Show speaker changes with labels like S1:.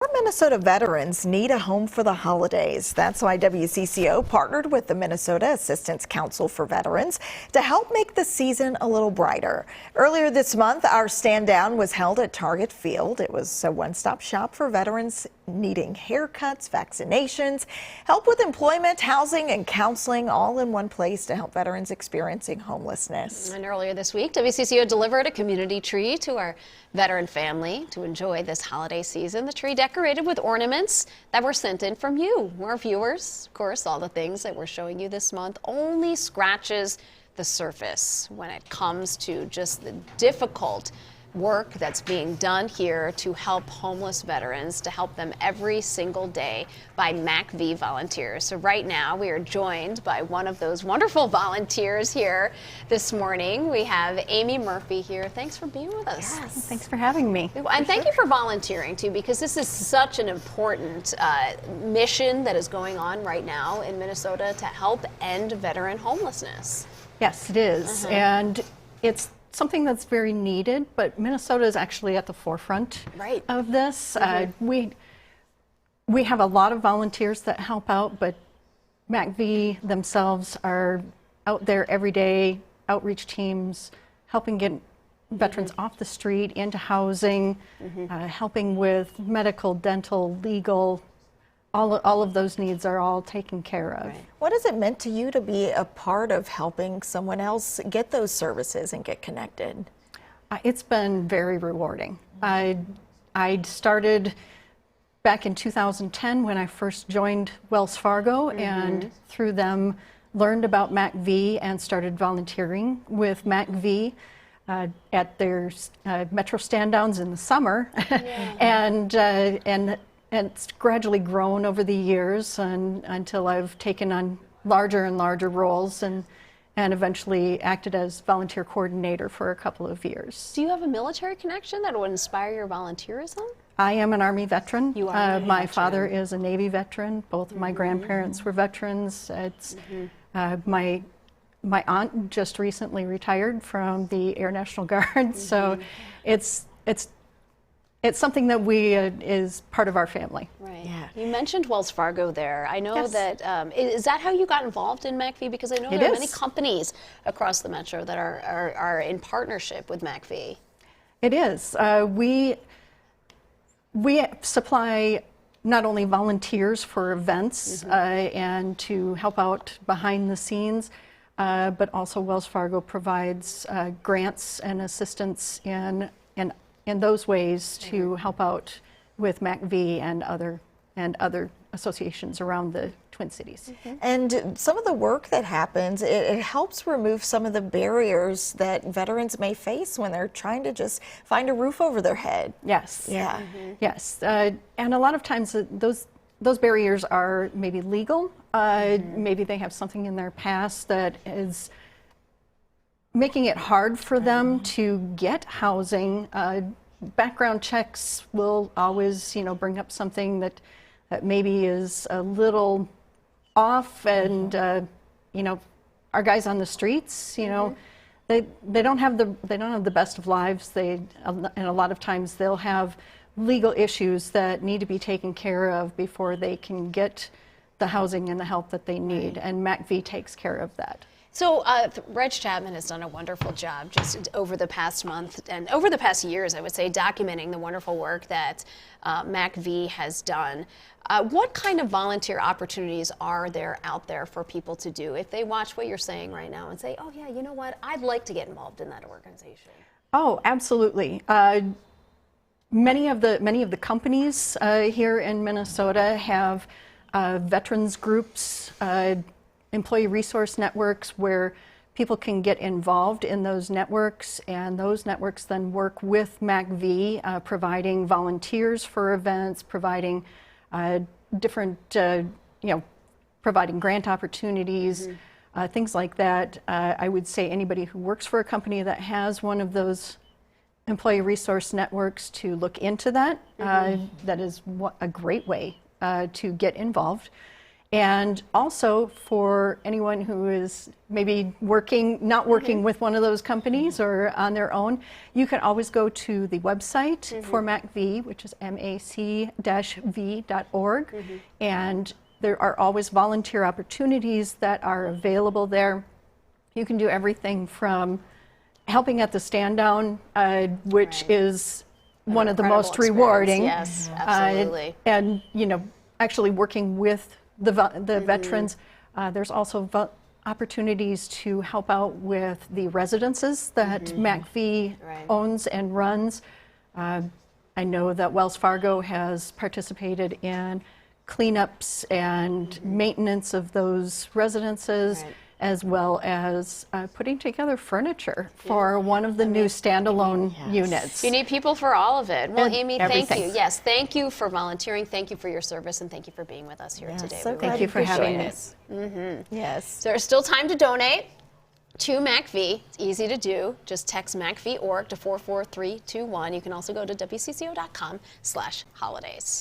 S1: Our Minnesota veterans need a home for the holidays. That's why WCCO partnered with the Minnesota Assistance Council for Veterans to help make the season a little brighter. Earlier this month, our stand down was held at Target Field. It was a one-stop shop for veterans needing haircuts, vaccinations, help with employment, housing, and counseling, all in one place to help veterans experiencing homelessness.
S2: And earlier this week, WCCO delivered a community tree to our veteran family to enjoy this holiday season. The tree decorated with ornaments that were sent in from you, our viewers. Of course, all the things that we're showing you this month only scratches the surface when it comes to just the difficult work that's being done here to help homeless veterans, to help them every single day by MACV volunteers. So right now we are joined by one of those wonderful volunteers here this morning. We have Amy Murphy here. Thanks for being with us.
S3: Yes, thanks for having me.
S2: And thank you for volunteering too, because this is such an important mission that is going on right now in Minnesota to help end veteran homelessness.
S3: Yes, it is. And it's something that's very needed, but Minnesota is actually at the forefront of this. We have a lot of volunteers that help out, but MACV themselves are out there every day, outreach teams, helping get veterans off the street, into housing, helping with medical, dental, legal. All of those needs are all taken care of.
S1: Right. What has it meant to you to be a part of helping someone else get those services and get connected?
S3: It's been very rewarding. I started back in 2010 when I first joined Wells Fargo, and through them learned about MACV and started volunteering with MACV at their Metro stand-downs in the summer. And it's gradually grown over the years until I've taken on larger and larger roles and eventually acted as volunteer coordinator for a couple of years.
S2: Do you have a military connection that would inspire your volunteerism?
S3: I am an Army veteran.
S2: You are
S3: my father is a Navy veteran. Both of my grandparents were veterans. It's my aunt just recently retired from the Air National Guard, so it's something that is part of our family.
S2: Right. Yeah. You mentioned Wells Fargo there. I know that, is that how you got involved in MACV? Because I know there are many companies across the metro that are in partnership with MACV.
S3: It is. We supply not only volunteers for events and to help out behind the scenes, but also Wells Fargo provides grants and assistance in those ways to help out with MACV and other associations around the Twin Cities.
S1: And some of the work that happens, it helps remove some of the barriers that veterans may face when they're trying to just find a roof over their head.
S3: Yes.
S1: Yeah.
S3: Yes. And a lot of times those barriers are maybe legal. Maybe they have something in their past that is making it hard for them to get housing. Background checks will always, bring up something that maybe is a little off, and our guys on the streets, they don't have the best of lives. And a lot of times they'll have legal issues that need to be taken care of before they can get the housing and the help that they need, and MACV takes care of that.
S2: So Reg Chapman has done a wonderful job just over the past month and over the past years, I would say, documenting the wonderful work that MACV has done. What kind of volunteer opportunities are there out there for people to do if they watch what you're saying right now and say, oh yeah, you know what, I'd like to get involved in that organization? Oh,
S3: absolutely. Many of the companies here in Minnesota have veterans groups, employee resource networks where people can get involved in those networks, and those networks then work with MACV, providing volunteers for events, providing providing grant opportunities, things like that. I would say anybody who works for a company that has one of those employee resource networks to look into that. That is a great way to get involved. And also for anyone who is maybe not working with one of those companies or on their own, you can always go to the website for MACV, which is mac-v.org. And there are always volunteer opportunities that are available there. You can do everything from helping at the stand down, which is one of the most
S2: Incredible
S3: rewarding.
S2: experience. Yes, absolutely.
S3: And actually working with the veterans. There's also opportunities to help out with the residences that MACV owns and runs. I know that Wells Fargo has participated in cleanups and maintenance of those residences, as well as putting together furniture for one of the new standalone units.
S2: You need people for all of it. Well, Amy, thank
S3: everything.
S2: you. Yes, thank you for volunteering. Thank you for your service, and thank you for being with us here today.
S1: So
S2: We
S3: Thank
S2: really
S3: you for having
S2: appreciate
S3: us.
S1: Yes.
S2: There's still time to donate to MACV. It's easy to do. Just text MACV.org to 44321. You can also go to WCCO.com/holidays.